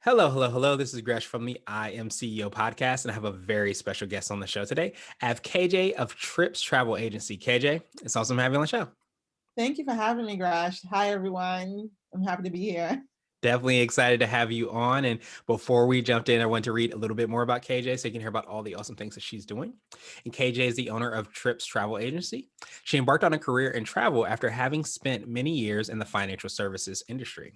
Hello, hello, hello. This is Gresh from the I Am CEO podcast, and I have a very special guest on the show today. I have KJ of Trips Travel Agency. KJ, it's awesome having you on the show. Thank you for having me, Grash. Hi, everyone. I'm happy to be here. Definitely excited to have you on. And before we jumped in, I want to read a little bit more about KJ so you can hear about all the awesome things that she's doing. And KJ is the owner of Trips Travel Agency. She embarked on a career in travel after having spent many years in the financial services industry.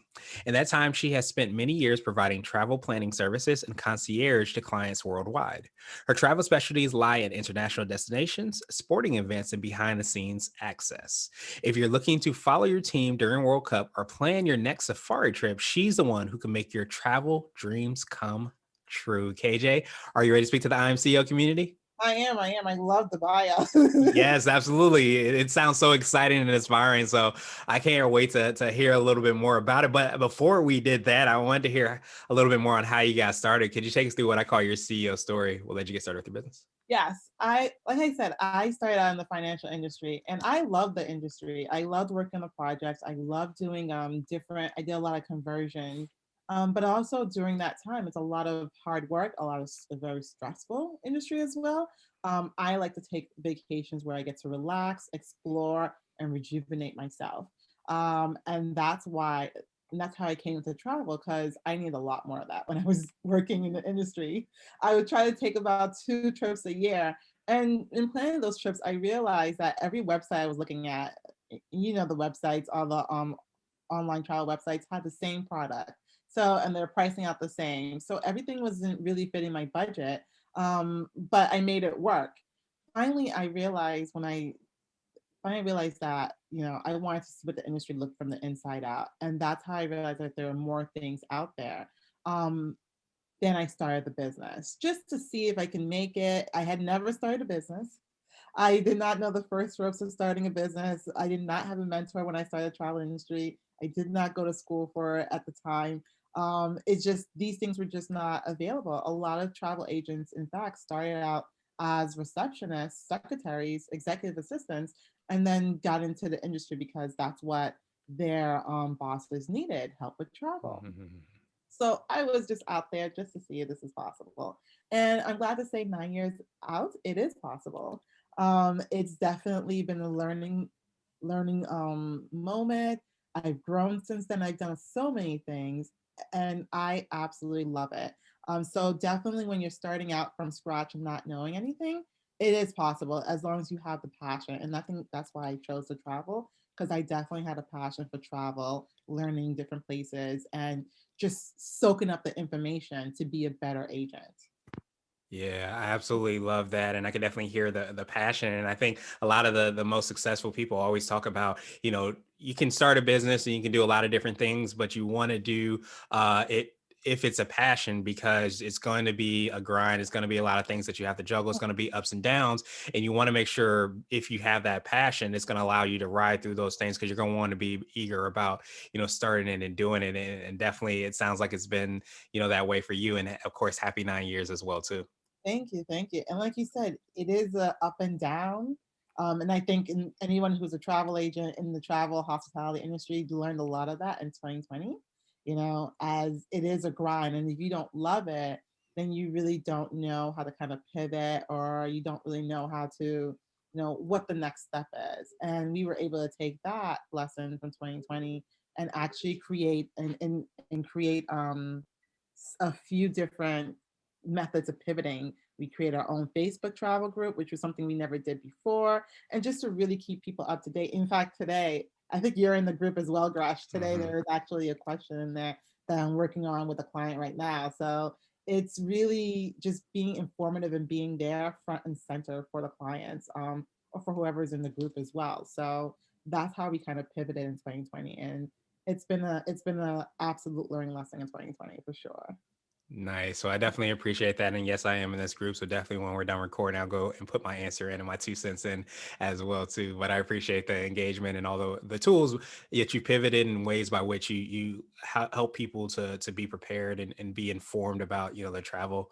In that time, she has spent many years providing travel planning services and concierge to clients worldwide. Her travel specialties lie in international destinations, sporting events, and behind the scenes access. If you're looking to follow your team during World Cup or plan your next safari trip, she's the one who can make your travel dreams come true. KJ, are you ready to speak to the IMCO community? I am. I love the bio. Yes, absolutely. It sounds so exciting and inspiring. So I can't wait to hear a little bit more about it. But before we did that, I wanted to hear a little bit more on how you got started. Could you take us through what I call your CEO story? We'll let you get started with your business. Yes, like I said, I started out in the financial industry and I love the industry. I loved working on the projects. I love doing different, I did a lot of conversion. But also during that time, it's a lot of hard work, a very stressful industry as well. I like to take vacations where I get to relax, explore, and rejuvenate myself. And that's how I came into travel because I need a lot more of that when I was working in the industry. I would try to take about 2 trips a year. And in planning those trips, I realized that every website I was looking at, the websites, all the online travel websites had the same product. So, and they're pricing out the same. So everything wasn't really fitting my budget. But I made it work. Finally, I realized that, I wanted to see what the industry looked from the inside out. And that's how I realized that there are more things out there. Um, then I started the business just to see if I can make it. I had never started a business. I did not know the first ropes of starting a business. I did not have a mentor when I started the travel industry. I did not go to school for it at the time. It's just these things were just not available. A lot of travel agents, in fact, started out as receptionists, secretaries, executive assistants, and then got into the industry because that's what their bosses needed help with travel. So I was just out there just to see if this is possible. And I'm glad to say 9 years out, it is possible. It's definitely been a learning moment. I've grown since then. I've done so many things and I absolutely love it. So definitely when you're starting out from scratch and not knowing anything, it is possible as long as you have the passion. And I think that's why I chose to travel because I definitely had a passion for travel, learning different places, and just soaking up the information to be a better agent. Yeah, I absolutely love that. And I can definitely hear the passion. And I think a lot of the most successful people always talk about, you can start a business and you can do a lot of different things, but you want to do it if it's a passion because it's going to be a grind. It's going to be a lot of things that you have to juggle. It's going to be ups and downs. And you want to make sure if you have that passion, it's going to allow you to ride through those things because you're going to want to be eager about, starting it and doing it. And definitely it sounds like it's been, that way for you. And of course, happy 9 years as well, too. Thank you, thank you. And like you said, it is a up and down. And I think anyone who's a travel agent in the travel hospitality industry learned a lot of that in 2020. As it is a grind, and if you don't love it, then you really don't know how to kind of pivot, or you don't really know how to, what the next step is. And we were able to take that lesson from 2020 and actually create and create a few different methods of pivoting. We created our own Facebook travel group, which was something we never did before, and just to really keep people up to date. In fact, today, I think you're in the group as well, Grash. Today, Mhm. there is actually a question in there that I'm working on with a client right now. So it's really just being informative and being there front and center for the clients, or for whoever's in the group as well. So that's how we kind of pivoted in 2020, and it's been a absolute learning lesson in 2020 for sure. Nice. So I definitely appreciate that. And yes, I am in this group. So definitely when we're done recording, I'll go and put my answer in and my 2 cents in as well too. But I appreciate the engagement and all the tools that you pivoted in ways by which you help people to be prepared and be informed about, the travel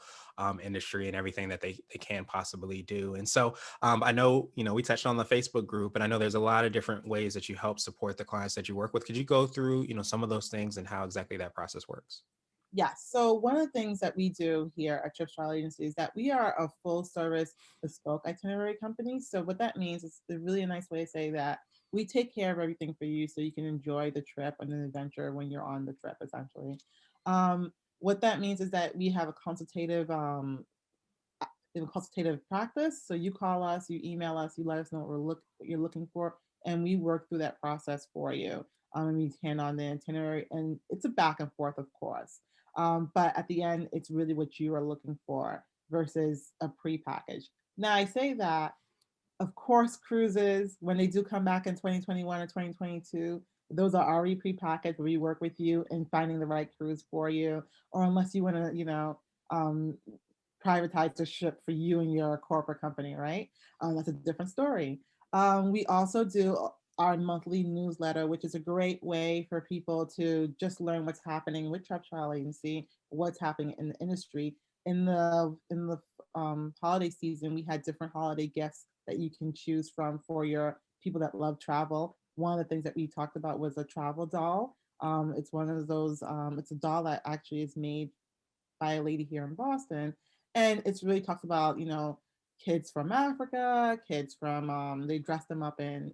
industry and everything that they can possibly do. And so I know, we touched on the Facebook group, and I know there's a lot of different ways that you help support the clients that you work with. Could you go through, some of those things and how exactly that process works? Yes. So one of the things that we do here at Trips Travel Agency is that we are a full service bespoke itinerary company. So what that means is a really nice way to say that we take care of everything for you so you can enjoy the trip and the adventure when you're on the trip, essentially. What that means is that we have a consultative practice. So you call us, you email us, you let us know what you're looking for, and we work through that process for you. And we hand on the itinerary, and it's a back and forth, of course. But at the end, it's really what you are looking for versus a pre-package. Now, I say that, of course, cruises, when they do come back in 2021 or 2022, those are already prepackaged. We work with you in finding the right cruise for you, or unless you want to, um, privatize the ship for you and your corporate company, right? That's a different story. We also do our monthly newsletter, which is a great way for people to just learn what's happening with Trip Travel Agency, what's happening in the industry. In the holiday season, we had different holiday gifts that you can choose from for your people that love travel. One of the things that we talked about was a travel doll. It's one of those. It's a doll that actually is made by a lady here in Boston, and it's really talks about kids from Africa, kids from they dress them up in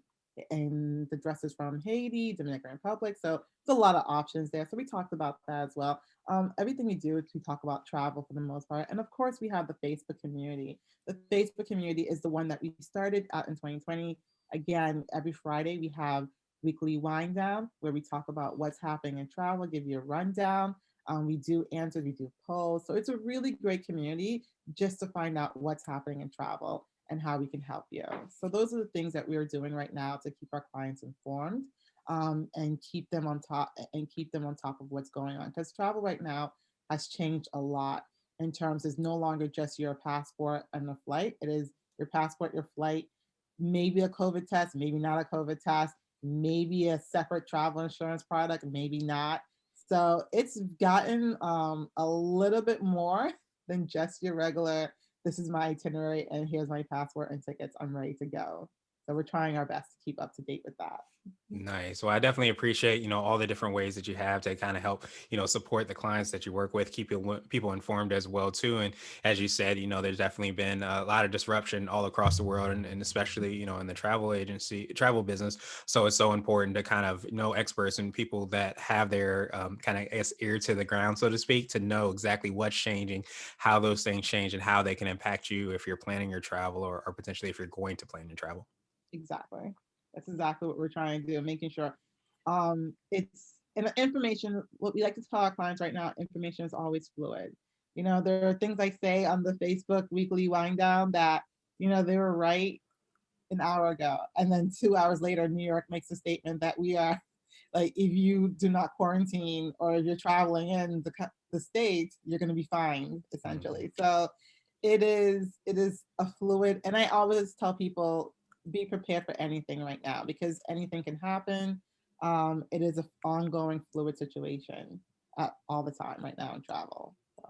the dresses from Haiti, Dominican Republic. So it's a lot of options there. So we talked about that as well. Everything we do is we talk about travel for the most part, and of course we have the Facebook community. The Facebook community is the one that we started out in 2020. Again, every Friday we have weekly wind down where we talk about what's happening in travel, give you a rundown. We do answers, we do polls. So it's a really great community just to find out what's happening in travel and how we can help you. So those are the things that we're doing right now to keep our clients informed, and keep them on top of what's going on. Because travel right now has changed a lot in terms it's no longer just your passport and the flight. It is your passport, your flight, maybe a COVID test, maybe not a COVID test, maybe a separate travel insurance product, maybe not. So it's gotten a little bit more than just your regular, this is my itinerary and here's my passport and tickets, I'm ready to go. So we're trying our best to keep up to date with that. Nice. Well, I definitely appreciate, all the different ways that you have to kind of help, support the clients that you work with, keep people informed as well too. And as you said, there's definitely been a lot of disruption all across the world, and especially, in the travel business. So it's so important to kind of know experts and people that have their kind of, I guess, ear to the ground, so to speak, to know exactly what's changing, how those things change, and how they can impact you if you're planning your travel, or potentially if you're going to plan your travel. Exactly. That's exactly what we're trying to do, making sure it's and information, what we like to tell our clients right now, information is always fluid. There are things I say on the Facebook weekly wind down that, they were right an hour ago. And then 2 hours later, New York makes a statement that we are like, if you do not quarantine or if you're traveling in the States, you're going to be fined, Mhm. essentially. So it is a fluid. And I always tell people, be prepared for anything right now because anything can happen. It is an ongoing fluid situation all the time right now in travel. So,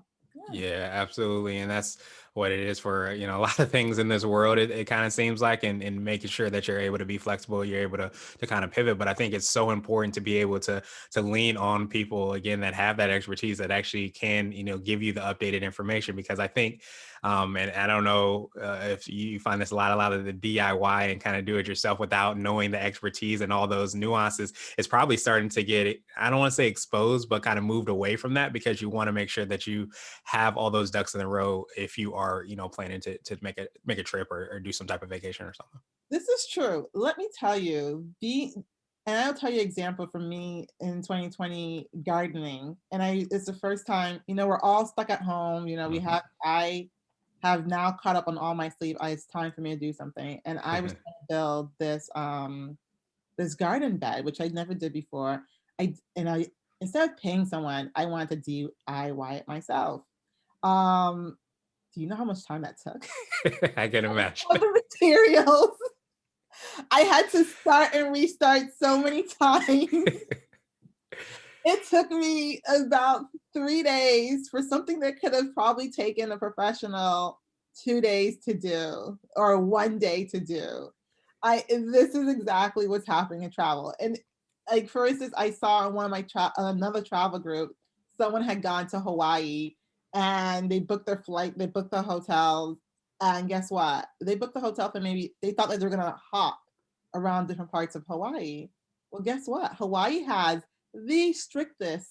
yeah, Yeah, absolutely. And that's what it is for, a lot of things in this world. It kind of seems like, and making sure that you're able to be flexible, you're able to kind of pivot. But I think it's so important to be able to lean on people again that have that expertise that actually can, give you the updated information. Because I think, and I don't know if you find this a lot of the DIY and kind of do it yourself without knowing the expertise and all those nuances, it's probably starting to get, I don't want to say exposed, but kind of moved away from that, because you want to make sure that you have all those ducks in a row if you are, planning to make a trip, or do some type of vacation or something. this is true. Let me tell you, and I'll tell you example for me in 2020 gardening. And it's the first time, we're all stuck at home. Mhm. I have now caught up on all my sleep. It's time for me to do something. And I was trying to build this garden bed, which I never did before. I instead of paying someone, I wanted to DIY it myself. Um, do you know how much time that took? I can All imagine. the materials. I had to start and restart so many times. It took me about 3 days for something that could have probably taken a professional 2 days to do or one day to do. This is exactly what's happening in travel. And like for instance, I saw on one of my another travel group, someone had gone to Hawaii and they booked their flight, they booked the hotels, and guess what? They booked the hotel for maybe they thought that they were gonna hop around different parts of Hawaii. Well, guess what? Hawaii has the strictest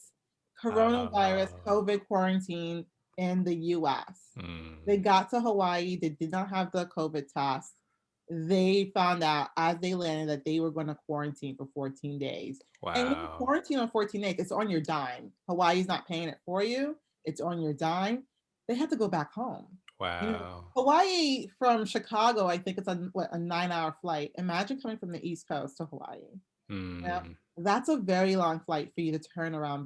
coronavirus Oh. COVID quarantine in the US. They Mm. got to Hawaii, they did not have the COVID test. They found out as they landed that they were going to quarantine for 14 days. And when you Wow. quarantine on 14 days, it's on your dime. Hawaii's not paying it for you, it's on your dime. They had to go back home. You know, Wow. Hawaii from Chicago, I think it's a 9 hour flight. Imagine coming from the East Coast to Hawaii. Yeah, Mm. that's a very long flight for you to turn around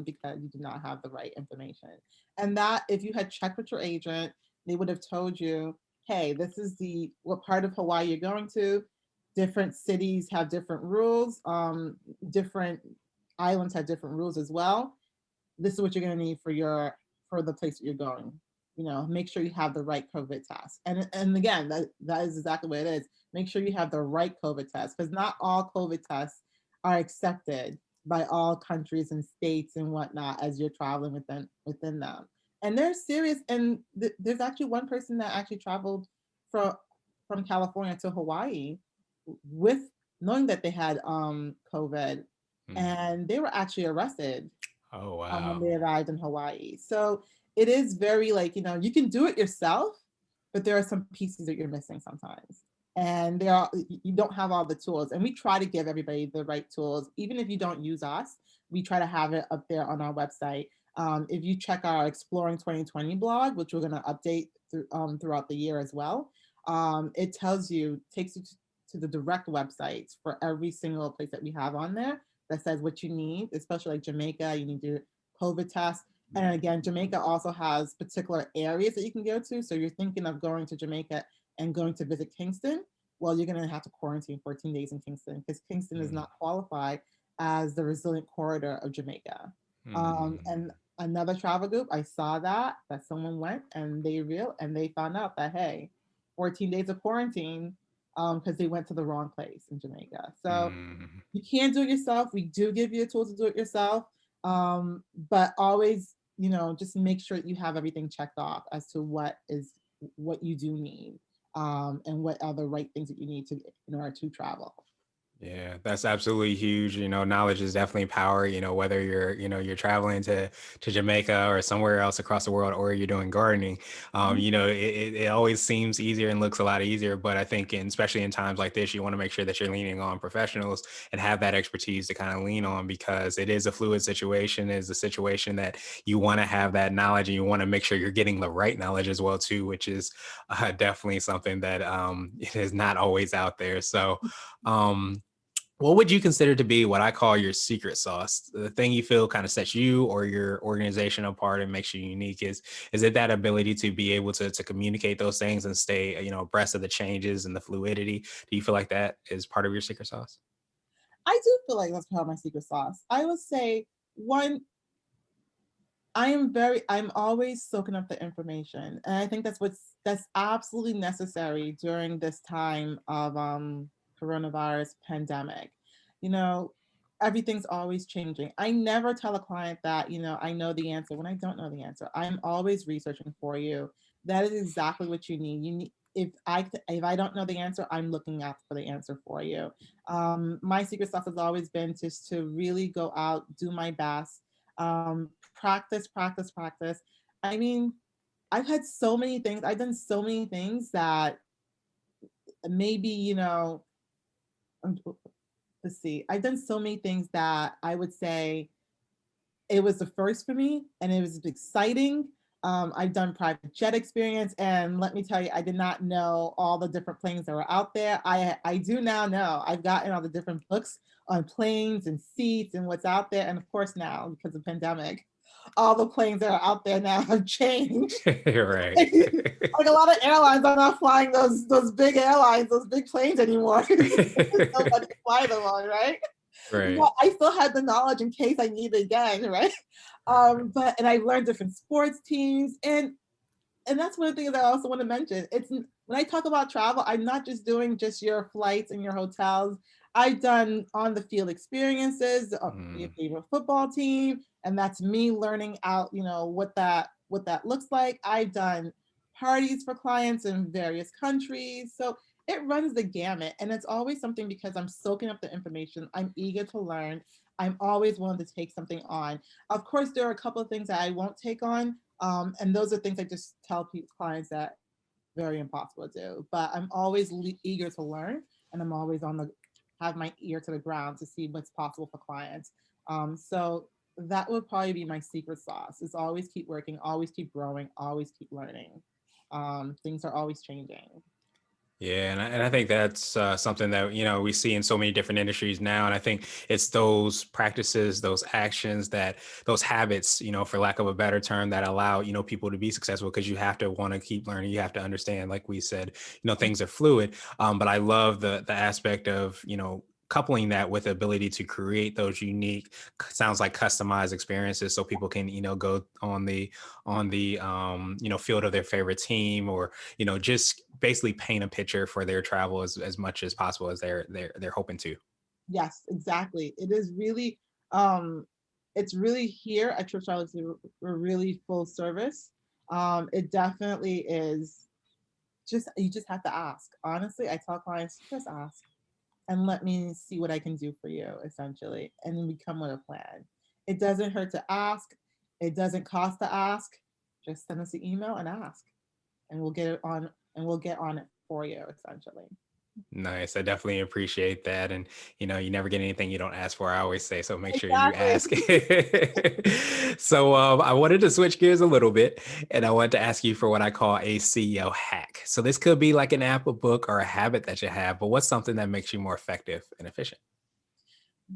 because you did not have the right information. And that if you had checked with your agent, they would have told you, hey, this is the what part of Hawaii you're going to. Different cities have different rules. Different islands have different rules as well. This is what you're going to need for the place that you're going. Make sure you have the right COVID test. And again, that is exactly what it is. Make sure you have the right COVID test because not all COVID tests are accepted by all countries and states and whatnot as you're traveling within them. And they're serious. And there's actually one person that actually traveled from from California to Hawaii with knowing that they had COVID, Mm. and they were actually arrested Oh, when wow. they arrived in Hawaii. So it is very like, you can do it yourself, but there are some pieces that you're missing sometimes. And you don't have all the tools. And we try to give everybody the right tools. Even if you don't use us, we try to have it up there on our website. If you check our Exploring 2020 blog, which we're going to update throughout the year as well, it takes you to the direct websites for every single place that we have on there that says what you need, especially like Jamaica, you need your COVID test. And again, Jamaica also has particular areas that you can go to. So you're thinking of going to Jamaica and going to visit Kingston. Well, you're going to have to quarantine 14 days in Kingston because Kingston is Mm. not qualified as the resilient corridor of Jamaica. Mm. And another travel group, I saw that someone went and they found out that hey, 14 days of quarantine because they went to the wrong place in Jamaica. So Mm. you can do it yourself. We do give you the tools to do it yourself. But always, just make sure that you have everything checked off as to what you do need, and what are the right things that you need to in order to travel. Yeah, that's absolutely huge. Knowledge is definitely power. Whether you're traveling to Jamaica or somewhere else across the world, or you're doing gardening. Mhm. It always seems easier and looks a lot easier. But I think, especially in times like this, you want to make sure that you're leaning on professionals and have that expertise to kind of lean on, because it is a fluid situation. It is a situation that you want to have that knowledge, and you want to make sure you're getting the right knowledge as well too, which is definitely something that is not always out there. So. Um, what would you consider to be what I call your secret sauce? The thing you feel kind of sets you or your organization apart and makes you unique. Is it that ability to be able to communicate those things and stay, abreast of the changes and the fluidity? Do you feel like that is part of your secret sauce? I do feel like that's part of my secret sauce. I would say one, I'm always soaking up the information. And I think that's absolutely necessary during this time of coronavirus pandemic. You know, everything's always changing. I never tell a client that, I know the answer when I don't know the answer. I'm always researching for you. That is exactly what you need. You need if I don't know the answer, I'm looking out for the answer for you. My secret stuff has always been just to really go out, do my best, practice, practice, practice. I mean, I've had so many things, I've done so many things that maybe, um, let's see, I've done so many things that I would say it was the first for me and it was exciting. I've done private jet experience, and let me tell you, I did not know all the different planes that were out there. I do now know. I've gotten all the different books on planes and seats and what's out there, and of course now because of pandemic, all the planes that are out there now have changed. Right. Like a lot of airlines are not flying those big airlines, those big planes anymore. There's nobody to fly them on, right? Right. But I still had the knowledge in case I need it again, right? But and I've learned different sports teams, and that's one of the things I also want to mention. When I talk about travel, I'm not just doing just your flights and your hotels. I've done on the field experiences, your Mm. favorite football team, and that's me learning out, what that looks like. I've done parties for clients in various countries. So it runs the gamut, and it's always something because I'm soaking up the information. I'm eager to learn. I'm always willing to take something on. Of course, there are a couple of things that I won't take on, and those are things I just tell clients that very impossible to do. But I'm always eager to learn, and I'm always on the have my ear to the ground to see what's possible for clients. So that would probably be my secret sauce. Is always keep working, always keep growing, always keep learning. Things are always changing. Yeah, and I think that's something that we see in so many different industries now, and I think it's those practices, those actions, those habits, for lack of a better term, that allow people to be successful because you have to want to keep learning, you have to understand, like we said, things are fluid. But I love the aspect of coupling that with the ability to create those unique, sounds like customized experiences, so people can go on the field of their favorite team, or just basically paint a picture for their travel as much as possible as they're hoping to. Yes, exactly. It is really, um, it's really here at Trip Charlotte, we're really full service. It definitely is just, you just have to ask. Honestly, I tell clients, just ask and let me see what I can do for you, essentially, and then we come with a plan. It doesn't hurt to ask. It doesn't cost to ask. Just send us an email and ask, and we'll get it on, and we'll get on it for you, essentially. Nice. I definitely appreciate that. And, you never get anything you don't ask for, I always say. So make sure you Exactly. ask. So I wanted to switch gears a little bit, and I wanted to ask you for what I call a CEO hack. So this could be like an app, a book, or a habit that you have, but what's something that makes you more effective and efficient?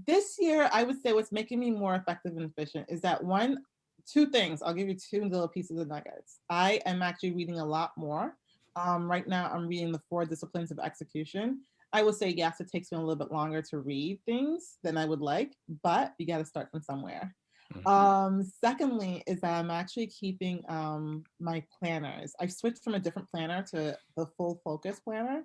This year, I would say what's making me more effective and efficient is that one, two things. I'll give you two little pieces of nuggets. I am actually reading a lot more. Right now, I'm reading the four disciplines of execution. I will say, yes, it takes me a little bit longer to read things than I would like, but you got to start from somewhere. Mhm. Secondly, is that I'm actually keeping my planners. I switched from a different planner to the full focus planner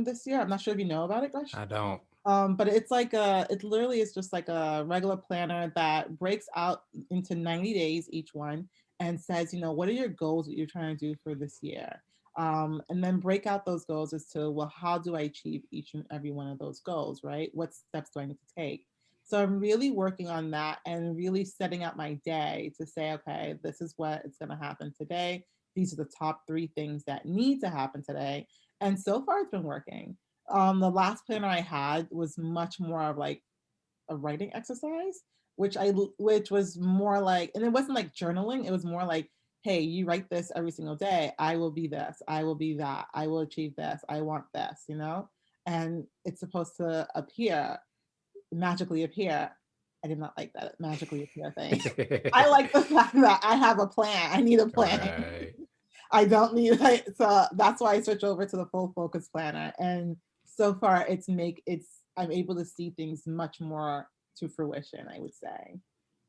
this year. I'm not sure if you know about it, Rush. I don't. But it's like it literally is just like a regular planner that breaks out into 90 days each one and says, what are your goals that you're trying to do for this year? And then break out those goals as to, well, how do I achieve each and every one of those goals, right? What steps do I need to take? So I'm really working on that and really setting out my day to say, okay, this is what is going to happen today. These are the top three things that need to happen today. And so far, it's been working. The last planner I had was much more of like a writing exercise, which was more like, and it wasn't like journaling. It was more like, hey, you write this every single day. I will be this. I will be that. I will achieve this. I want this. And it's supposed to appear, magically appear. I did not like that magically appear thing. I like the fact that I have a plan. I need a plan. Right. I don't need it. So that's why I switch over to the full focus planner. And so far it's I'm able to see things much more to fruition, I would say.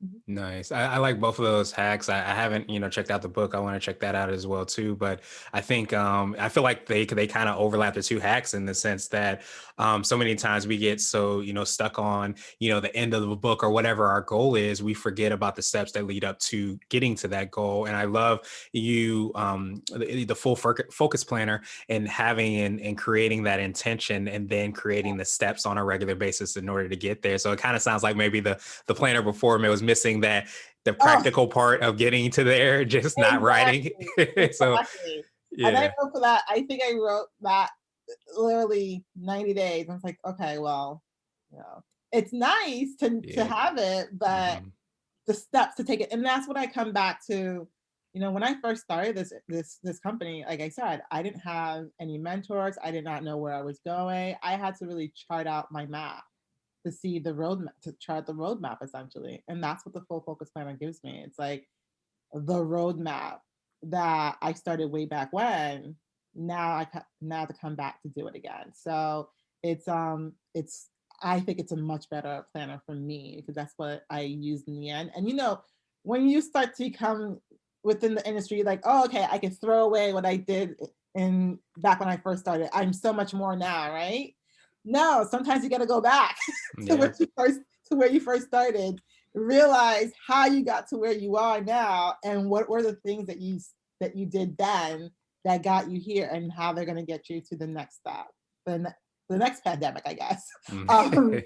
Mhm. Nice. I like both of those hacks. I haven't, checked out the book. I want to check that out as well too. But I think I feel like they kind of overlap the two hacks in the sense that so many times we get so stuck on the end of the book or whatever our goal is, we forget about the steps that lead up to getting to that goal. And I love the full focus planner and having and creating that intention and then creating the steps on a regular basis in order to get there. So it kind of sounds like maybe the planner before me was missing that the Oh, practical part of getting to there, just not writing. exactly. So Exactly. And I yeah. wrote for that. I think I wrote that literally 90 days. I was like, okay, well, you know, it's nice to Yeah. have it, but Mhm. the steps to take it. And that's what I come back to. When I first started this company, like I said, I didn't have any mentors. I did not know where I was going. I had to really chart out my map to see the roadmap, to chart the roadmap essentially. And that's what the full focus planner gives me. It's like the roadmap that I started way back when. Now to come back to do it again. So it's I think it's a much better planner for me because that's what I used in the end. And when you start to become within the industry, like, oh, okay, I can throw away what I did in back when I first started. I'm so much more now, right? No, sometimes you got to go back to Yeah. what you first to where you first started, realize how you got to where you are now, and what were the things that you did then that got you here, and how they're going to get you to the next step, the next pandemic, I guess. So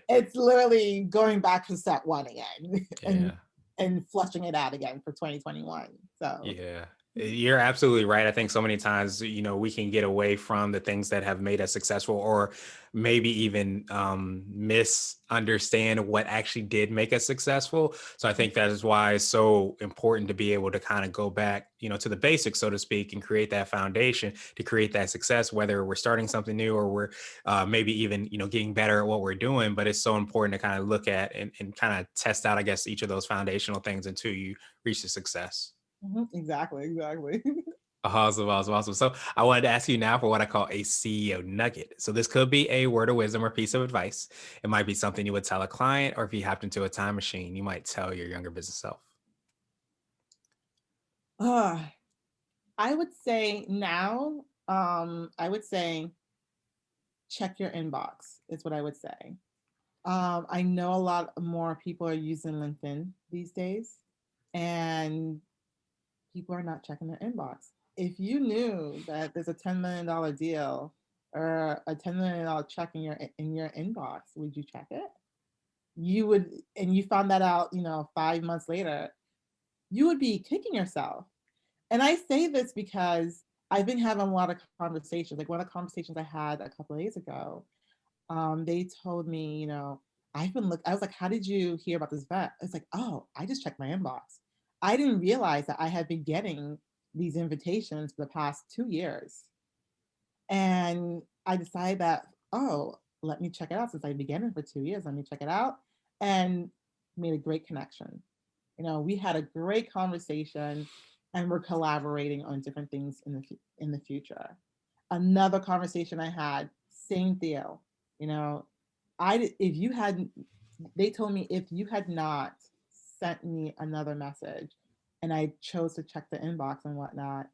it's literally going back to step one again, Yeah. and flushing it out again for 2021. So. Yeah. You're absolutely right. I think so many times, we can get away from the things that have made us successful, or maybe even misunderstand what actually did make us successful. So I think that is why it's so important to be able to kind of go back, to the basics, so to speak, and create that foundation to create that success, whether we're starting something new or we're maybe even, getting better at what we're doing. But it's so important to kind of look at and kind of test out, I guess, each of those foundational things until you reach the success. Mhm, exactly, exactly. Awesome, awesome, awesome. So I wanted to ask you now for what I call a CEO nugget. So this could be a word of wisdom or piece of advice. It might be something you would tell a client, or if you hopped into a time machine, you might tell your younger business self. Uh, I would say now, I would say check your inbox is what I would say. I know a lot more people are using LinkedIn these days, and people are not checking their inbox. If you knew that there's a $10 million deal or a $10 million check in your inbox, would you check it? You would, and you found that out, 5 months later, you would be kicking yourself. And I say this because I've been having a lot of conversations. Like one of the conversations I had a couple of days ago, they told me, I was like, how did you hear about this event? It's like, oh, I just checked my inbox. I didn't realize that I had been getting these invitations for the past 2 years. And I decided that, oh, let me check it out since I've been getting it for 2 years. Let me check it out, and made a great connection. We had a great conversation, and we're collaborating on different things in the future. Another conversation I had, same deal. You know, if you hadn't, they told me if you had not sent me another message, and I chose to check the inbox and whatnot,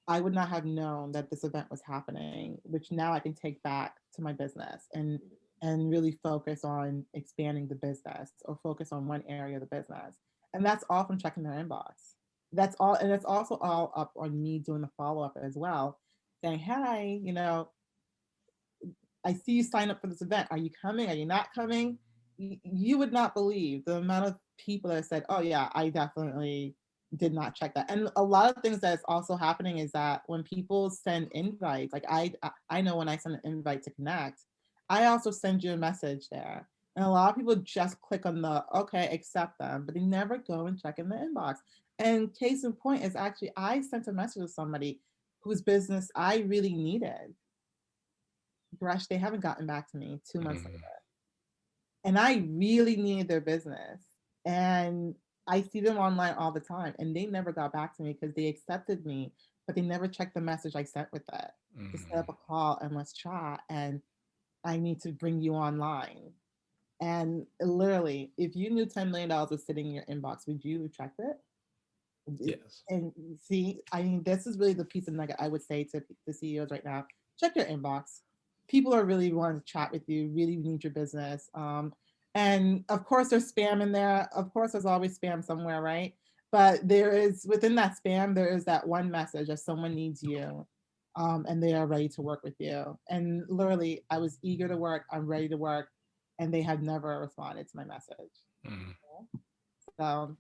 I would not have known that this event was happening, which now I can take back to my business and really focus on expanding the business or focus on one area of the business. And that's all from checking their inbox. That's all, and it's also all up on me doing the follow up as well, saying, "Hey, I see you sign up for this event. Are you coming? Are you not coming?" You would not believe the amount of people that said, "Oh yeah, I definitely did not check that." And a lot of things that's also happening is that when people send invites, like I know when I send an invite to connect, I also send you a message there. And a lot of people just click on the okay, accept them, but they never go and check in the inbox. And case in point is actually I sent a message to somebody whose business I really needed. Gosh, they haven't gotten back to me 2 months later. Mhm. And I really needed their business. And I see them online all the time, and they never got back to me because they accepted me, but they never checked the message I sent with it to set up Mhm. a call and let's chat. And I need to bring you online. And literally, if you knew $10 million was sitting in your inbox, would you have checked it? Yes. And see, I mean, this is really the piece of nugget I would say to the CEOs right now. Check your inbox. People are really wanting to chat with you, really need your business. And of course, there's spam in there. Of course, there's always spam somewhere, right? But there is, within that spam, there is that one message that someone needs you, and they are ready to work with you. And literally, I was eager to work, I'm ready to work, and they have never responded to my message. Mhm. So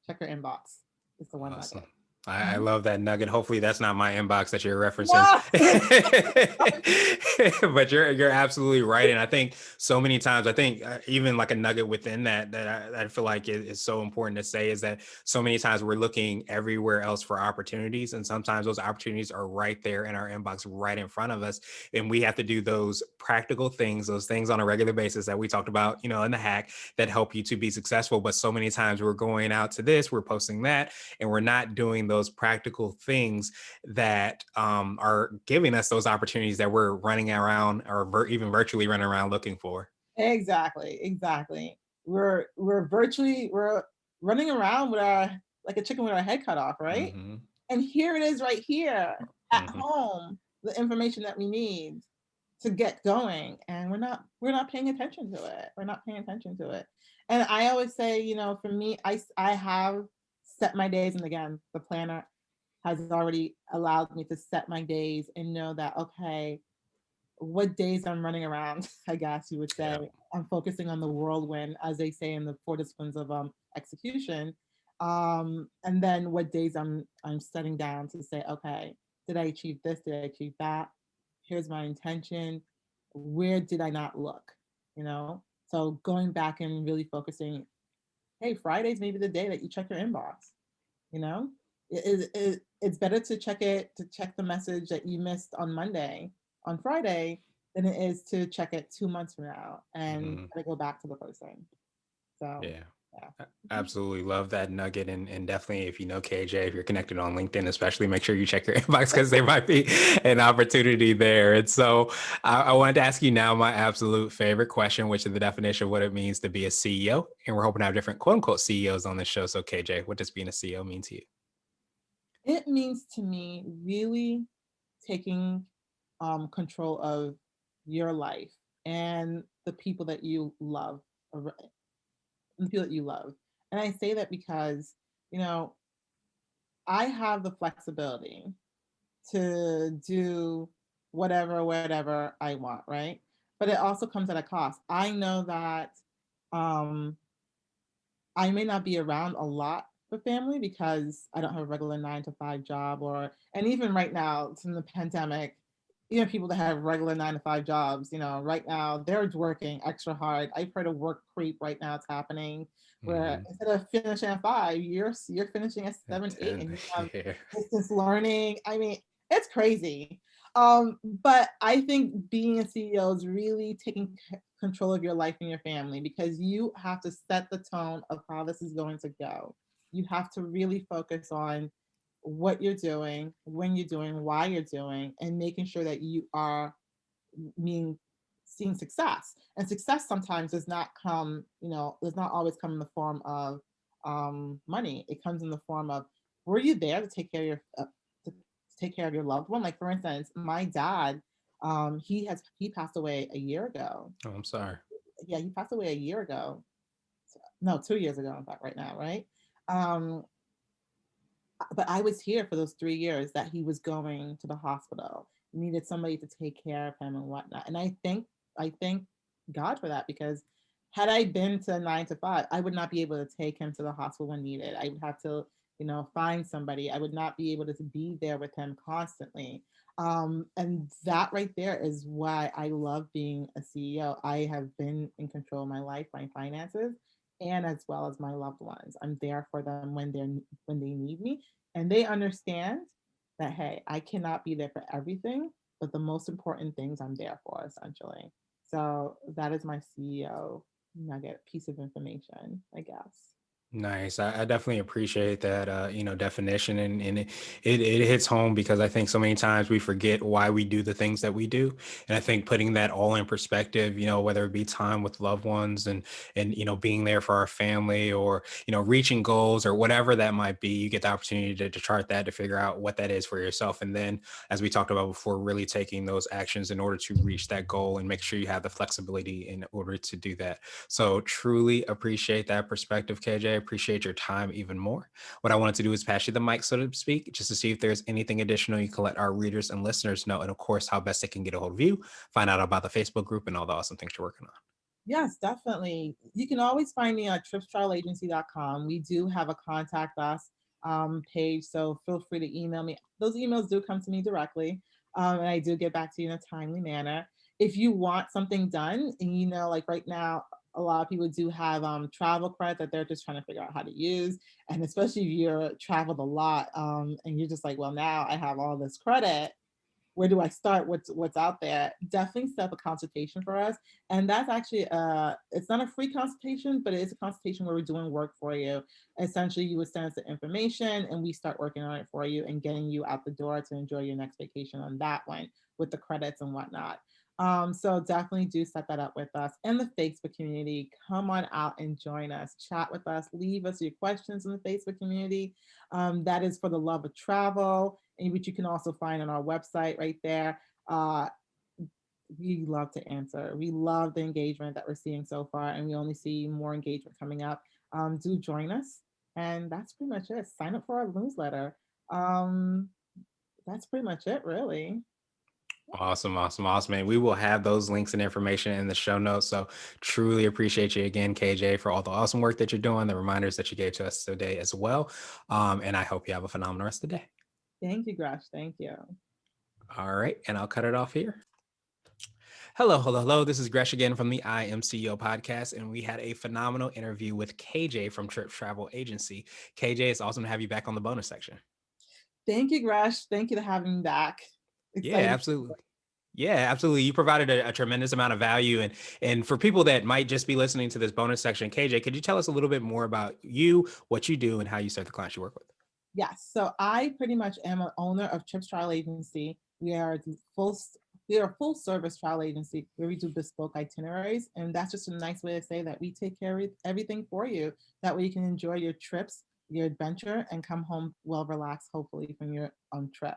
check your inbox. It's the one Awesome. nugget. I Mhm. love that nugget. Hopefully that's not my inbox that you're referencing. No. But you're absolutely right. And I think so many times, I think even like a nugget within that I feel like is so important to say is that so many times we're looking everywhere else for opportunities. And sometimes those opportunities are right there in our inbox, right in front of us. And we have to do those practical things, those things on a regular basis that we talked about, in the hack that help you to be successful. But so many times we're going out to this, we're posting that, and we're not doing those practical things that are giving us those opportunities that we're running around or even virtually running around looking for. Exactly, exactly. We're running around with our like a chicken with our head cut off, right? And here it is right here at Hmm. home, the information that we need to get going, and we're not paying attention to it. We're not paying attention to it. And I always say, for me, I have set my days, and again, the planner has already allowed me to set my days and know that, okay, what days I'm running around, I guess you would say. Yeah. I'm focusing on the whirlwind, as they say in the four disciplines of execution. And then what days I'm setting down to say, okay, did I achieve this? Did I achieve that? Here's my intention. Where did I not look? You know? So going back and really focusing, hey, Friday's maybe the day that you check your inbox, you know? It's better to check the message that you missed on Monday, on Friday, than it is to check it 2 months from now and Mhm. try to go back to the person. So, Yeah. yeah. Mhm. Absolutely love that nugget. And definitely, if you know KJ, if you're connected on LinkedIn, especially make sure you check your inbox because there might be an opportunity there. And so I wanted to ask you now my absolute favorite question, which is the definition of what it means to be a CEO. And we're hoping to have different quote unquote CEOs on this show. So, KJ, what does being a CEO mean to you? It means to me really taking control of your life and the people that you love, ar- the people that you love. And I say that because, you know, I have the flexibility to do whatever I want, right? But it also comes at a cost. I know that um, I may not be around a lot for family because I don't have a regular 9 to 5 job, and even right now, it's in the pandemic, even people that have regular 9 to 5 jobs, right now they're working extra hard. I've heard of work creep right now. It's happening where Hmm. instead of finishing at 5, you're finishing at At 7, 8, 10. and you have Yeah. distance learning. I mean, it's crazy. But I think being a CEO is really taking control of your life and your family, because you have to set the tone of how this is going to go. You have to really focus on what you're doing, when you're doing, why you're doing, and making sure that you are mean seeing success. And success sometimes does not come, does not always come in the form of money. It comes in the form of, were you there to take care of to take care of your loved one? Like, for instance, my dad, he passed away a year ago. Oh, I'm sorry. Yeah, he passed away a year ago. No, 2 years ago, in fact, right now, right? Um, but I was here for those 3 years that he was going to the hospital. Needed somebody to take care of him and whatnot. And I thank God for that, because had I been to 9 to 5, I would not be able to take him to the hospital when needed. I would have to, find somebody. I would not be able to be there with him constantly. And that right there is why I love being a CEO. I have been in control of my life, my finances, and as well as my loved ones. I'm there for them when they need me, and they understand that, hey, I cannot be there for everything, but the most important things I'm there for, essentially. So that is my CEO nugget piece of information, I guess. Nice. I definitely appreciate that, definition, and it hits home because I think so many times we forget why we do the things that we do. And I think putting that all in perspective, whether it be time with loved ones and, being there for our family or, reaching goals or whatever that might be, you get the opportunity to chart that, to figure out what that is for yourself. And then, as we talked about before, really taking those actions in order to reach that goal and make sure you have the flexibility in order to do that. So truly appreciate that perspective, KJ. Appreciate your time even more. What I wanted to do is pass you the mic, so to speak, just to see if there's anything additional you can let our readers and listeners know, and of course, how best they can get a hold of you, find out about the Facebook group and all the awesome things you're working on. Yes, definitely. You can always find me at tripstravelAgency.com. We do have a contact us page, so feel free to email me. Those emails do come to me directly, and I do get back to you in a timely manner. If you want something done, and like right now, a lot of people do have travel credit that they're just trying to figure out how to use, and especially if you're traveled a lot, and you're just like, well, now I have all this credit, where do I start? What's out there? Definitely set up a consultation for us. And that's actually it's not a free consultation, but it is a consultation where we're doing work for you. Essentially, you would send us the information and we start working on it for you and getting you out the door to enjoy your next vacation on that one with the credits and whatnot. So definitely do set that up with us. And the Facebook community, come on out and join us, chat with us, leave us your questions in the Facebook community. That is for the love of travel, and which you can also find on our website right there. Uh, we love to answer. We love the engagement that we're seeing so far, and we only see more engagement coming up. Do join us, and that's pretty much it. Sign up for our newsletter. Um, that's pretty much it, really. Awesome, awesome, awesome. And we will have those links and information in the show notes. So truly appreciate you again, KJ, for all the awesome work that you're doing, the reminders that you gave to us today as well. And I hope you have a phenomenal rest of the day. Thank you, Gresh. Thank you. All right. And I'll cut it off here. Hello, hello, hello. This is Gresh again from the I Am CEO podcast, and we had a phenomenal interview with KJ from Trips Travel Agency. KJ, it's awesome to have you back on the bonus section. Thank you, Gresh. Thank you for having me back. Yeah, Excited. absolutely. Yeah, absolutely. You provided a tremendous amount of value, and for people that might just be listening to this bonus section, KJ, could you tell us a little bit more about you, what you do, and how you serve the clients you work with? Yes. So I pretty much am an owner of Trips Travel Agency. Full we are a full service travel agency where we do bespoke itineraries. And that's just a nice way to say that we take care of everything for you. That way you can enjoy your trips, your adventure, and come home well relaxed, hopefully, from your trip.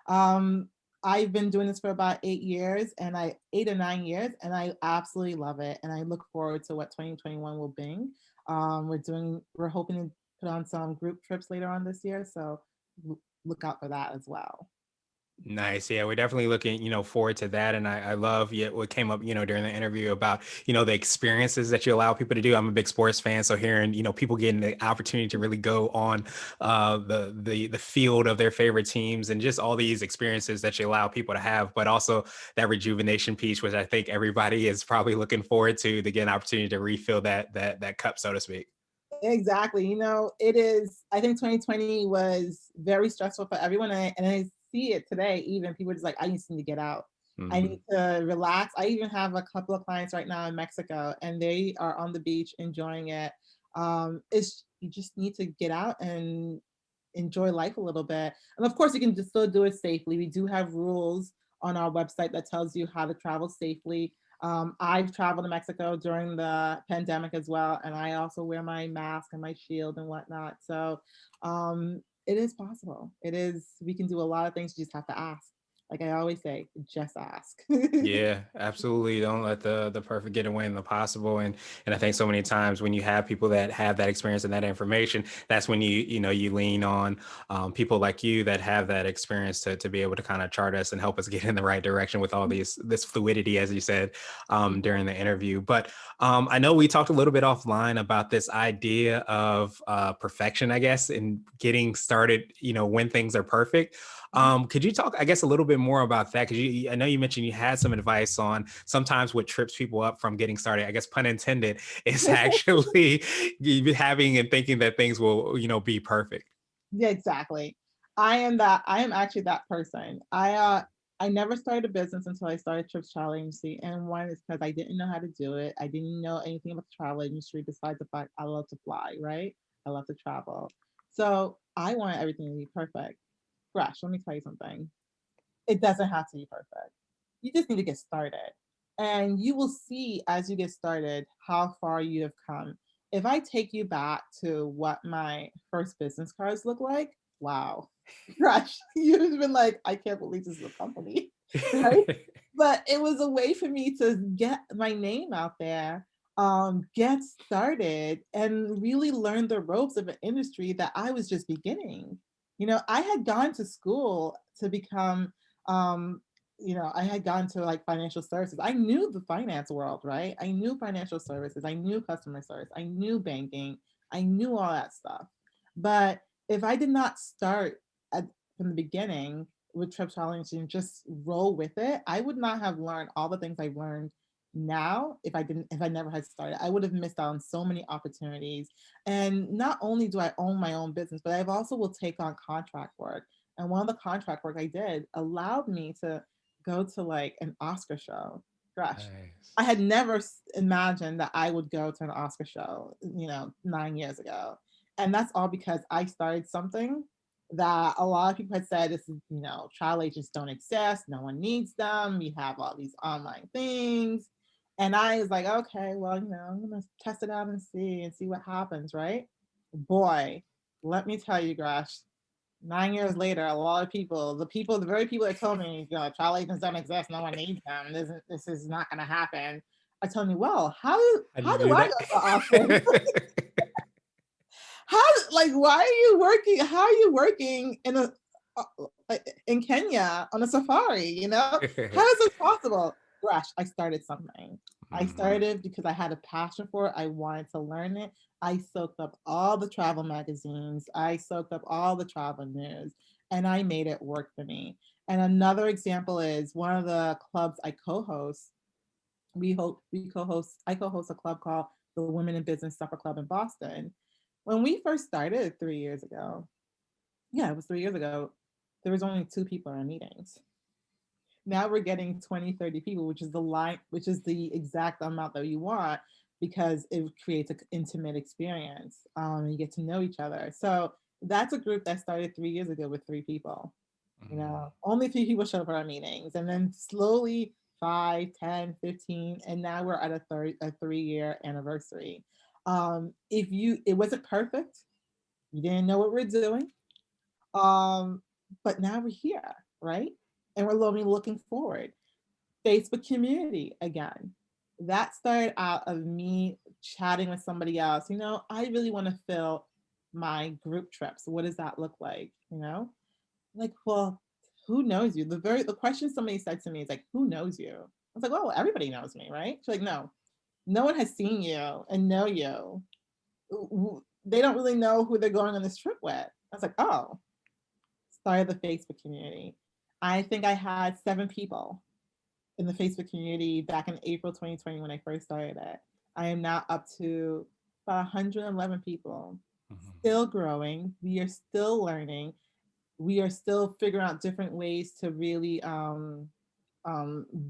Um, I've been doing this for about 8 years, 8 or 9 years, and I absolutely love it. And I look forward to what 2021 will bring. We're hoping to put on some group trips later on this year. So look out for that as well. Nice. Yeah, we're definitely looking, forward to that. And I love what came up, during the interview about, the experiences that you allow people to do. I'm a big sports fan. So hearing, people getting the opportunity to really go on the field of their favorite teams and just all these experiences that you allow people to have, but also that rejuvenation piece, which I think everybody is probably looking forward to get an opportunity to refill that cup, so to speak. Exactly. It is, I think 2020 was very stressful for everyone. And I see it today, even people are just like, I just need to get out. I Mhm. need to relax. I even have a couple of clients right now in Mexico, and they are on the beach enjoying it. It's You just need to get out and enjoy life a little bit. And of course, you can just still do it safely. We do have rules on our website that tells you how to travel safely. I've traveled to Mexico during the pandemic as well, and I also wear my mask and my shield and whatnot. So it is possible. It is. We can do a lot of things. You just have to ask. Like I always say, just ask. Yeah, absolutely. Don't let the perfect get away in the possible. And I think so many times when you have people that have that experience and that information, that's when you lean on people like you that have that experience to be able to kind of chart us and help us get in the right direction with all this fluidity, as you said during the interview. But I know we talked a little bit offline about this idea of perfection, I guess, and getting started, when things are perfect. Could you talk, I guess, a little bit more about that? Because I know you mentioned you had some advice on sometimes what trips people up from getting started, I guess, pun intended, is actually having and thinking that things will, be perfect. Yeah, exactly. I am actually that person. I never started a business until I started Trips Travel Agency. And one is because I didn't know how to do it. I didn't know anything about the travel industry besides the fact I love to fly, right? I love to travel. So I wanted everything to be perfect. Gosh, let me tell you something. It doesn't have to be perfect. You just need to get started. And you will see as you get started how far you have come. If I take you back to what my first business cards look like, wow. Gosh, you'd have been like, I can't believe this is a company. Right? But it was a way for me to get my name out there, get started, and really learn the ropes of an industry that I was just beginning. I had gone to school to become um, I had gone to like financial services. I knew the finance world, right? I knew financial services. I knew customer service. I knew banking. I knew all that stuff. But if I did not start at, from the beginning with Trip Challenge and just roll with it, I would not have learned all the things I've learned now if I never had started. I would have missed out on so many opportunities. And not only do I own my own business, but I've also will take on contract work. And one of the contract work I did allowed me to go to like an Oscar show. Gosh, Nice. I had never imagined that I would go to an Oscar show, 9 years ago. And that's all because I started something that a lot of people had said this is, trial agents don't exist. No one needs them. We have all these online things. And I was like, okay, well, I'm going to test it out and see what happens, right? Boy, let me tell you, Grash, 9 years later, a lot of people, the very people that told me, travel agents don't exist, no one needs them, this is not going to happen, are telling me, well, How do how you do do I go to the office? that? How, like, why are you working? How are you working in Kenya on a safari? How is this possible? Gosh, I started something. I Mhm. started because I had a passion for it. I wanted to learn it. I soaked up all the travel magazines. I soaked up all the travel news, and I made it work for me. And another example is one of the clubs I co-host. We co-host. I co-host a club called the Women in Business Supper Club in Boston. When we first started 3 years ago, yeah, it was 3 years ago, there was only two people in our meetings. Now we're getting 20, 30 people, which is the exact amount that you want, because it creates an intimate experience. You get to know each other. So that's a group that started 3 years ago with three people. Mhm. Only three people showed up at our meetings, and then slowly 5, 10, 15, and now we're at a 3 year anniversary. If you It wasn't perfect, you didn't know what we're doing, um, but now we're here, right? And we're looking forward. Facebook community again. That started out of me chatting with somebody else. I really want to fill my group trips. What does that look like? Like, well, who knows you? The question somebody said to me is like, who knows you? I was like, well, everybody knows me, right? She's like, no, no one has seen you and know you. They don't really know who they're going on this trip with. I was like, oh, started the Facebook community. I think I had 7 people in the Facebook community back in April 2020 when I first started it. I am now up to about 111 people, Mhm. still growing. We are still learning. We are still figuring out different ways to really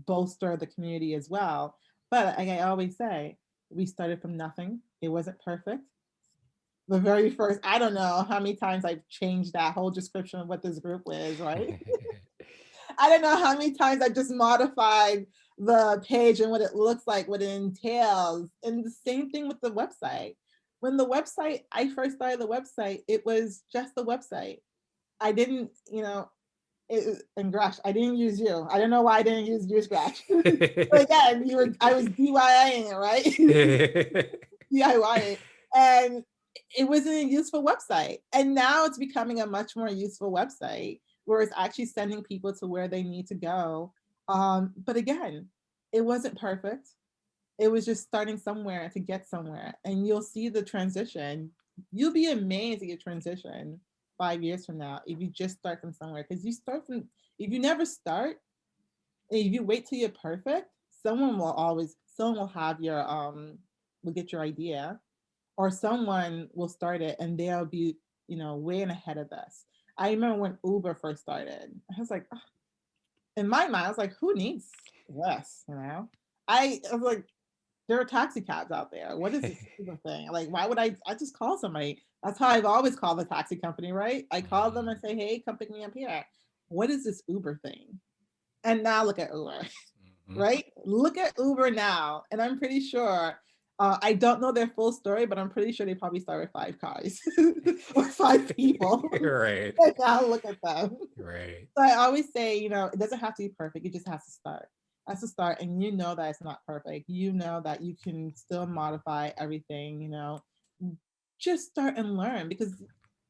bolster the community as well. But like I always say, we started from nothing. It wasn't perfect. The very first, I don't know how many times I've changed that whole description of what this group is, right? I don't know how many times I've just modified the page and what it looks like, what it entails. And the same thing with the website. When I first started the website, it was just the website. I didn't, and Grush, I didn't use you. I don't know why I didn't use you, Scratch. But again, I was DIYing it, right? DIY it. And it wasn't a useful website. And now it's becoming a much more useful website where it's actually sending people to where they need to go. But again, it wasn't perfect. It was just starting somewhere to get somewhere. And you'll see the transition. You'll be amazed at your transition 5 years from now if you just start from somewhere. Because if you never start, and if you wait till you're perfect, someone will have will get your idea, or someone will start it and they'll be, way ahead of us. I remember when Uber first started, I was like, "Ugh." In my mind, I was like, who needs this? I was like, there are taxi cabs out there. What is this Uber thing? Like, why would I just call somebody? That's how I've always called the taxi company, right? I call them and say, hey, come pick me up here. What is this Uber thing? And now look at Uber. Mhm. Right? Look at Uber now, and I'm pretty sure. I don't know their full story, but I'm pretty sure they probably started with 5 cars or 5 people. Right. And now look at them. Right. So I always say, it doesn't have to be perfect. It just has to start. Has to start, and you know that it's not perfect. You know that you can still modify everything. Just start and learn, because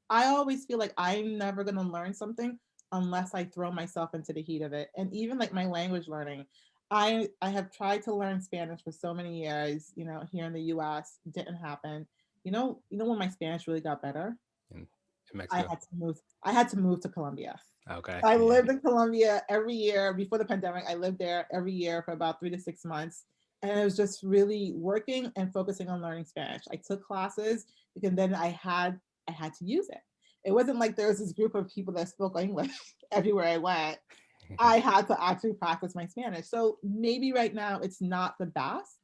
I always feel like I'm never gonna learn something unless I throw myself into the heat of it. And even like my language learning, I have tried to learn Spanish for so many years, here in the US, didn't happen. When my Spanish really got better, In Mexico. I had to move to Colombia. Okay. I Yeah. lived in Colombia every year before the pandemic. I lived there every year for about 3 to 6 months. And it was just really working and focusing on learning Spanish. I took classes because then I had to use it. It wasn't like there was this group of people that spoke English everywhere I went. I had to actually practice my Spanish. So maybe right now it's not the best,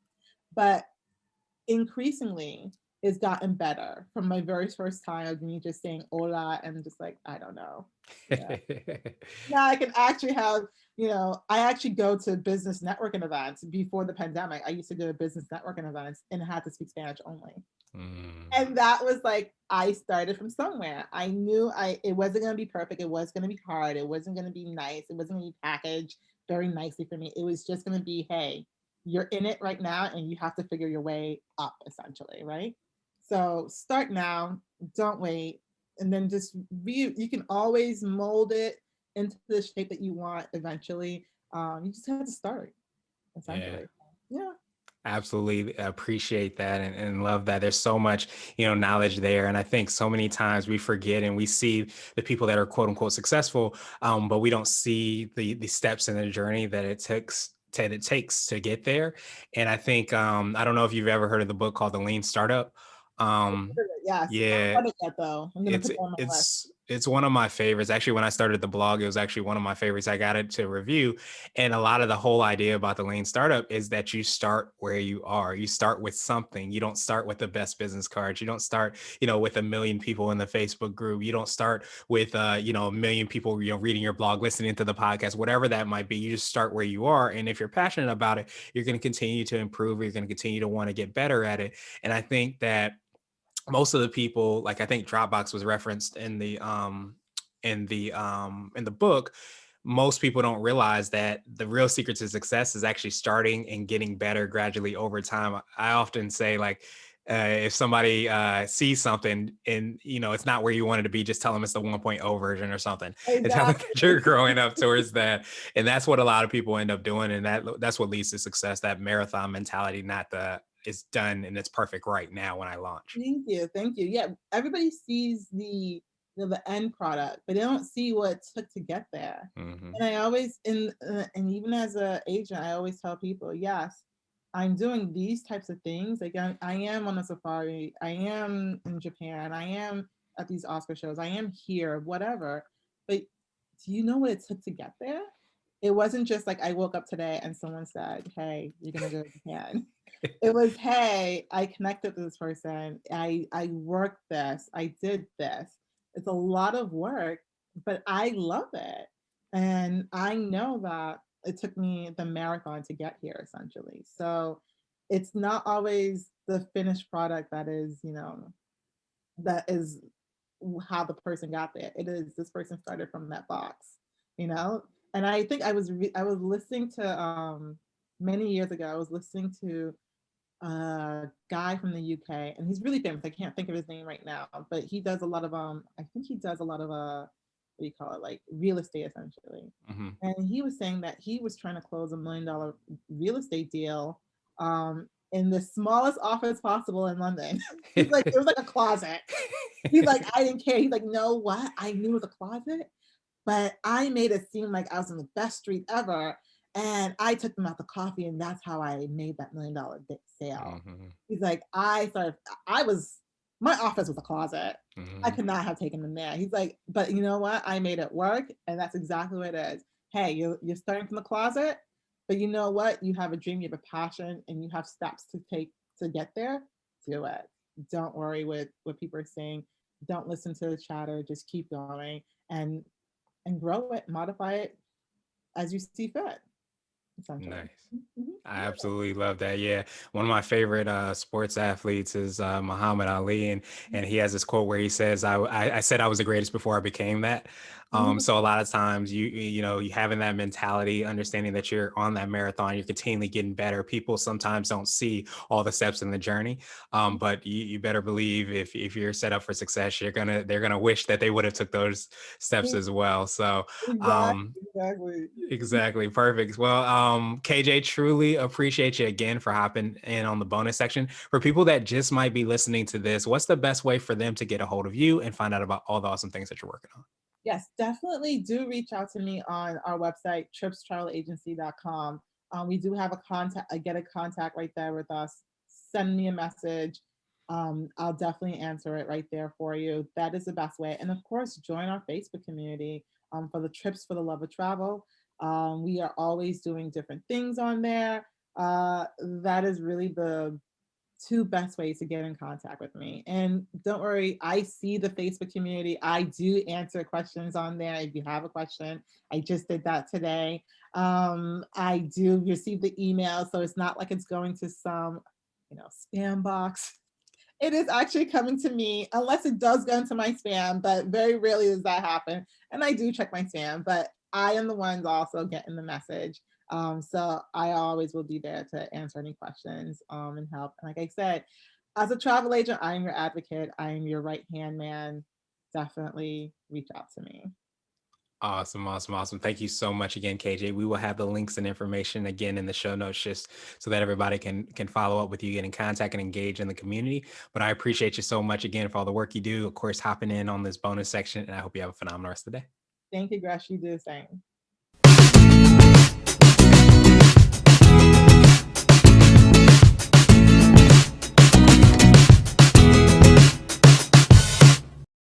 but increasingly it's gotten better from my very first time of me just saying hola and just like, I don't know. Yeah. Now I can actually I actually go to business networking events. Before the pandemic, I used to go to business networking events and had to speak Spanish only. Mm, And that was like, I started from somewhere. I knew it wasn't gonna be perfect. It was gonna be hard. It wasn't gonna be nice. It wasn't gonna be packaged very nicely for me. It was just gonna be, hey, you're in it right now and you have to figure your way up essentially, right? So start now, don't wait. And then just you can always mold it into the shape that you want eventually. You just have to start, yeah. essentially. Yeah. Absolutely appreciate that and love that. There's so much, knowledge there. And I think so many times we forget and we see the people that are quote unquote successful, but we don't see the steps in the journey that it takes to get there. And I think I don't know if you've ever heard of the book called The Lean Startup. Um, Yes. I yeah, haven't read it yet though. I'm gonna it's put that on my list. it's one of my favorites. Actually, when I started the blog, it was actually one of my favorites. I got it to review. And a lot of the whole idea about the lean startup is that you start where you are. You start with something. You don't start with the best business cards. You don't start, with a million people in the Facebook group. You don't start with a million people, reading your blog, listening to the podcast, whatever that might be. You just start where you are. And if you're passionate about it, you're going to continue to improve. You're going to continue to want to get better at it. And I think that most of the people, like I think Dropbox was referenced in the book. Most people don't realize that the real secret to success is actually starting and getting better gradually over time. I often say, like, if somebody sees something and it's not where you want it to be, just tell them it's the 1.0 version or something, and tell them that Exactly. you're growing up towards that. And that's what a lot of people end up doing, and that's what leads to success, that marathon mentality, not the it's done and it's perfect right now when I launch. Thank you. Thank you. Yeah, everybody sees the end product, but they don't see what it took to get there. Hmm. And I always and even as a agent, I always tell people, yes, I'm doing these types of things. Like I am on a safari, I am in Japan, I am at these Oscar shows, I am here, whatever. But do you know what it took to get there? It wasn't just like I woke up today and someone said, "Hey, you're gonna go to Japan." It was, hey, I connected with this person. I worked this. I did this. It's a lot of work, but I love it. And I know that it took me the marathon to get here essentially. So it's not always the finished product that is how the person got there. It is this person started from that box, you know? And I think I was listening to many years ago, I was listening to a guy from the UK, and he's really famous. I can't think of his name right now, but he does a lot of I think he does a lot of what do you call it, like real estate essentially. Hmm. And he was saying that he was trying to close $1 million real estate deal in the smallest office possible in London. He's like, it was like a closet. He's like, I didn't care. He's like, no, what? I knew it was a closet, but I made it seem like I was in the best street ever. And I took them out to coffee, and that's how I made that $1 million sale. Hmm. He's like, I was, my office was a closet. I Hmm. could not have taken them there. He's like, but you know what? I made it work. And that's exactly what it is. Hey, you're starting from the closet, but you know what? You have a dream, you have a passion, and you have steps to take to get there. Do it. Don't worry what people are saying. Don't listen to the chatter. Just keep going. And grow it, modify it as you see fit, essentially. Nice. Mhm. I absolutely love that. Yeah. One of my favorite sports athletes is Muhammad Ali. And he has this quote where he says, I said I was the greatest before I became that. Mhm. So a lot of times you having that mentality, understanding that you're on that marathon, you're continually getting better. People sometimes don't see all the steps in the journey. But you better believe if you're set up for success, they're gonna wish that they would have took those steps Mhm. as well. So Exactly, exactly. exactly. Perfect. Well, KJ, truly appreciate you again for hopping in on the bonus section. For people that just might be listening to this, what's the best way for them to get a hold of you and find out about all the awesome things that you're working on? Yes, definitely do reach out to me on our website, tripstravelagency.com. We do have get a contact right there with us. Send me a message. I'll definitely answer it right there for you. That is the best way. And of course, join our Facebook community for the Trips for the Love of Travel. We are always doing different things on there. That is really the two best ways to get in contact with me. And don't worry, I see the Facebook community. I do answer questions on there if you have a question. I just did that today. I do receive the email, so it's not like it's going to some spam box. It is actually coming to me, unless it does go into my spam, but very rarely does that happen. And I do check my spam, but I am the ones also getting the message. So I always will be there to answer any questions and help. And like I said, as a travel agent, I am your advocate. I am your right hand man. Definitely reach out to me. Awesome, awesome, awesome. Thank you so much again, KJ. We will have the links and information again in the show notes just so that everybody can follow up with you, get in contact and engage in the community. But I appreciate you so much again for all the work you do, of course, hopping in on this bonus section. And I hope you have a phenomenal rest of the day. Thank you, Gresh. You do the same.